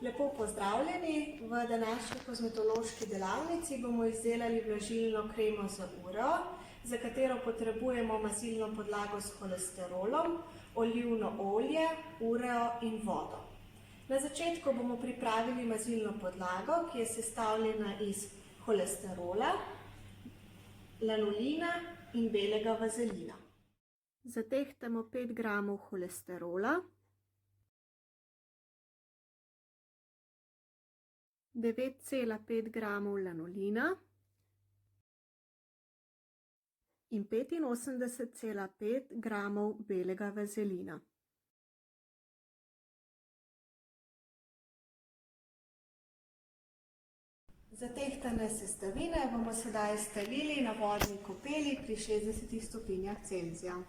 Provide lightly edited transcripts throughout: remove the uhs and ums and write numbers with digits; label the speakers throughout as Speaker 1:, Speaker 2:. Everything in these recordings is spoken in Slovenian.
Speaker 1: Lepo pozdravljeni! V današnji kozmetološki delavnici bomo izdelali vlažilno kremo za ureo, za katero potrebujemo mazilno podlago s holesterolom, olivno olje, ureo in vodo. Na začetku bomo pripravili mazilno podlago, ki je sestavljena iz holesterola, lanolina in belega vazelina. Zatehtamo 5 gramov holesterola, 9,5 gramov lanolina in 85,5 gramov belega vazelina. Zatehtane sestavine bomo sedaj stalili na vodni kopeli pri 60 stopinjah Celzija.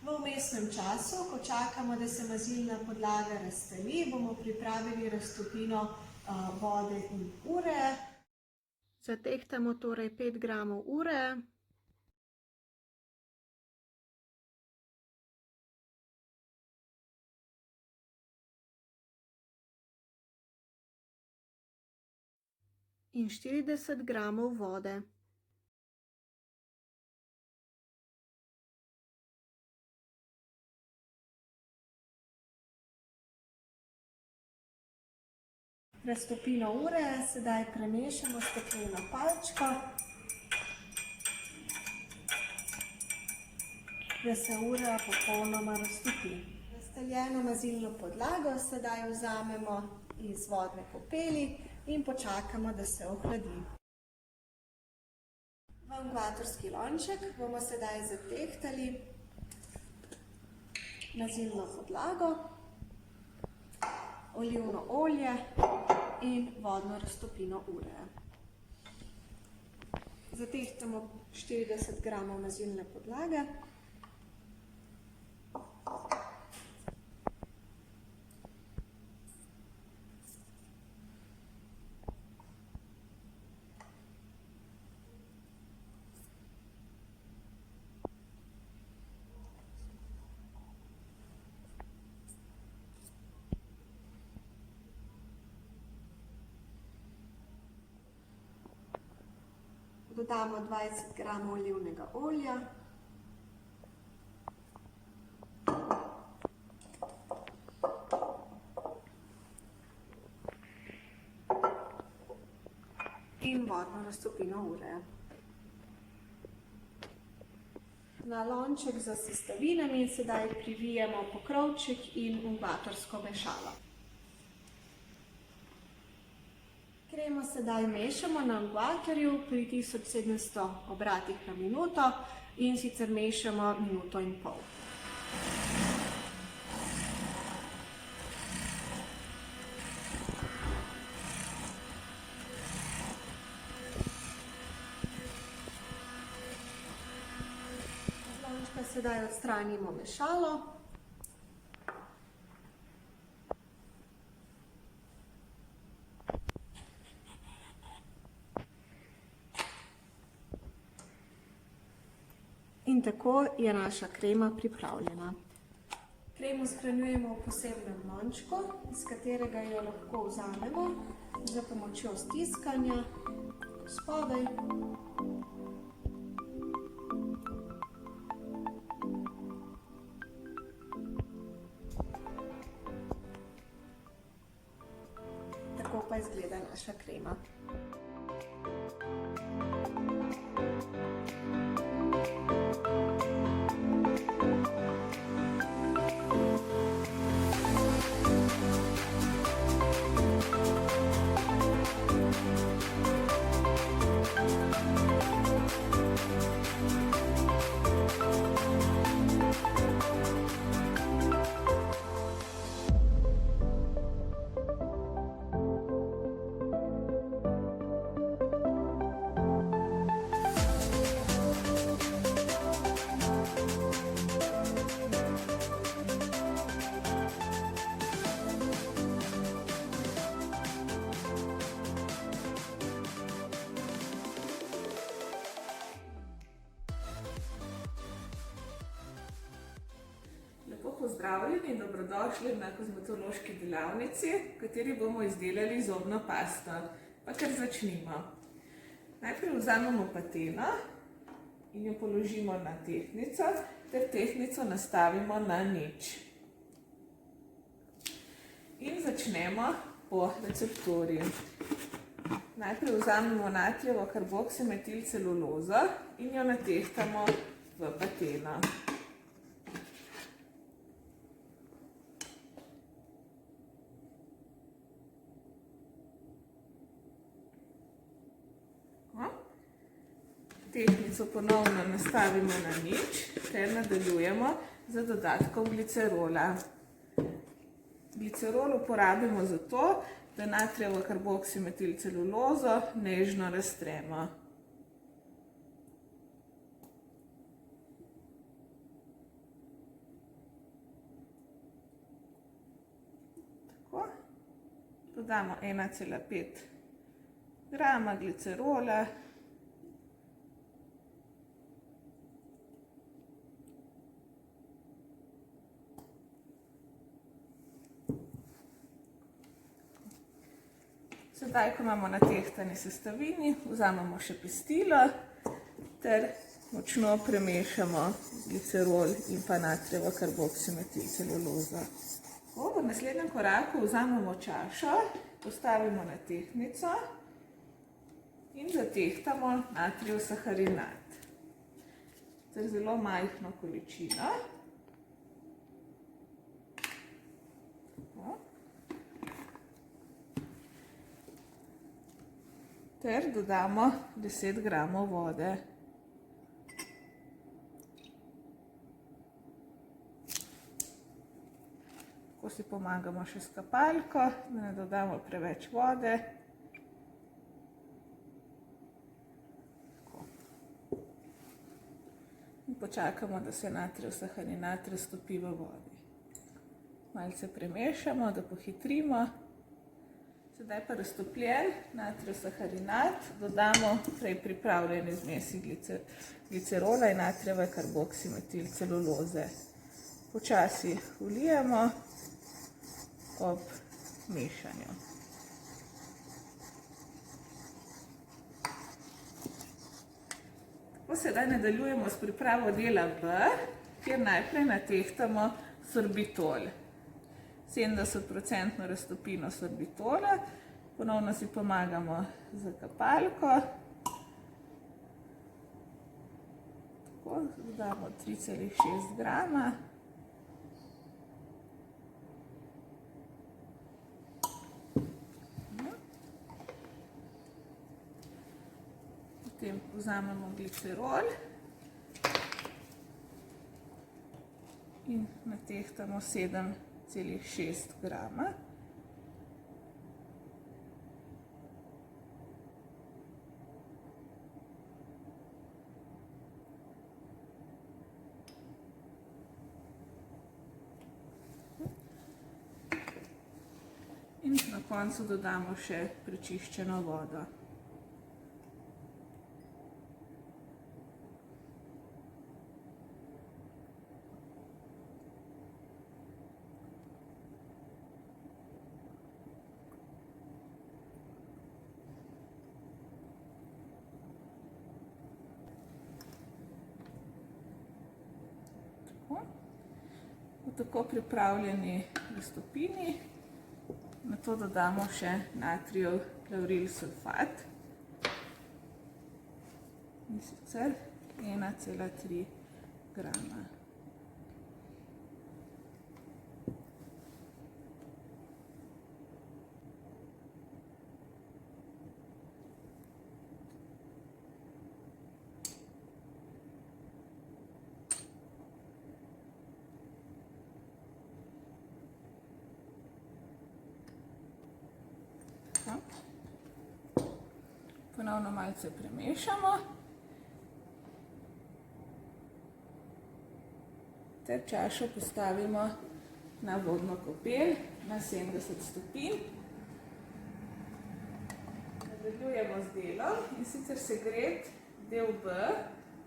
Speaker 1: V vmesnem času, ko čakamo, da se mazilna podlaga raztali, bomo pripravili raztopino vode in uree. Zatehtamo torej 5 gramov uree. In 40 gramov vode. Raztopino uree sedaj premešamo s stekleno palčko, da se urea popolnoma raztopi. Raztaljeno mazilno podlago sedaj vzamemo iz vodne kopeli in počakamo, da se ohladi. V angulatorski lonček bomo sedaj zatehtali mazilno podlago, olivno olje in vodno raztopino uree. Zatehtamo 40 gramov mazilne podlage. Dodamo 20 gramov olivnega olja, in vodno raztopino uree. Na lonček za sestavinami sedaj privijemo pokrovček in angulatorsko mešalo. Kremo sedaj mešamo na angulatorju pri 1700 obratih na minuto in sicer mešamo minuto in pol. Z lončka sedaj odstranimo mešalo. In tako je naša krema pripravljena. Kremo shranjujemo v posebnem lončku, iz katerega jo lahko vzamemo z pomočjo stiskanja spodaj. Tako pa izgleda naša krema.
Speaker 2: pozdravljeni in dobrodošli na kozmetološki delavnici, v kateri bomo izdelali zobno pasto. Pa kar začnimo. Najprej vzamemo pateno in jo položimo na tehtnico, ter tehtnico nastavimo na nič. In začnemo po recepturi. Najprej vzamemo natrijevo karboksilmetilcelulozo in jo natehtamo v pateno. Tehtnico ponovno nastavimo na nič ter nadaljujemo z dodatkom glicerola. Glicerol uporabimo zato, da natrijevo karboksilmetilcelulozo nežno raztremo. Tako. Dodamo 1,5 grama glicerola. Sedaj, ko imamo natehtani sestavini, vzamemo še pestilo ter močno premešamo glicerol in pa natrijevo karboksilmetilcelulozo. V naslednjem koraku vzamemo čašo, postavimo na tehtnico in zatehtamo natrijev saharinat ter zelo majhno količino. Ter dodamo 10 gramov vode. Tako si pomagamo še s kapalko, da ne dodamo preveč vode. In počakamo, da se natrijev saharinat raztopi v vodi. Malce premešamo, da pohitrimo. Sedaj pa raztopljen natrijev saharinat dodamo prej pripravljene zmesi glicerola in natrijeve karboksilmetilceluloze. Počasi vlijemo ob mešanju. Tako sedaj nadaljujemo s pripravo dela B, kjer najprej natehtamo sorbitol. 70% raztopino sorbitola, ponovno si pomagamo z kapalko. Tako, dodamo 3,6 grama. Potem vzamemo glicerol in natehtamo 7,6 grama. In na koncu dodamo še prečiščeno vodo. V tako pripravljeni raztopini nato dodamo še natrijev klavril sulfat, in sicer 1,3 grama. Ponovno malce premešamo ter čašo postavimo na vodno kopel na 70 stopinj. Nadaljujemo z delom in sicer segret del B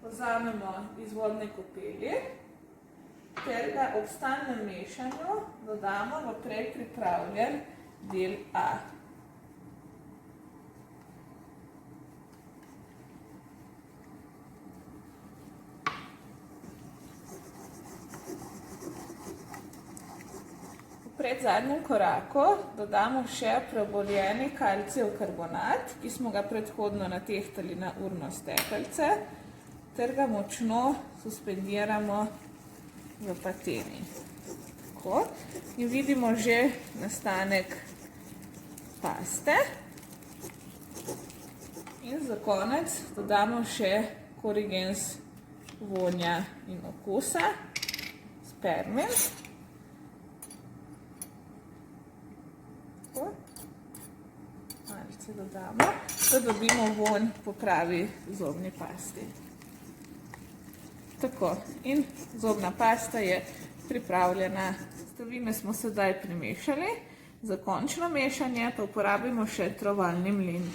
Speaker 2: vzamemo iz vodne kopelje ter ga ob stalnem mešanju dodamo v prej pripravljen del A. V predzadnjem koraku dodamo še preboljeni kalcijev karbonat, ki smo ga predhodno natehtali na urno stekelce, ter ga močno suspendiramo v pateni. Tako. In vidimo že nastanek paste. In za konec dodamo še korigens vonja in okusa, spermin. Tako. Malce dodamo, da dobimo vonj po pravi zobni pasti. Tako, in zobna pasta je pripravljena. Sestavine smo sedaj primešali. Za končno mešanje pa uporabimo še trovalni mlin.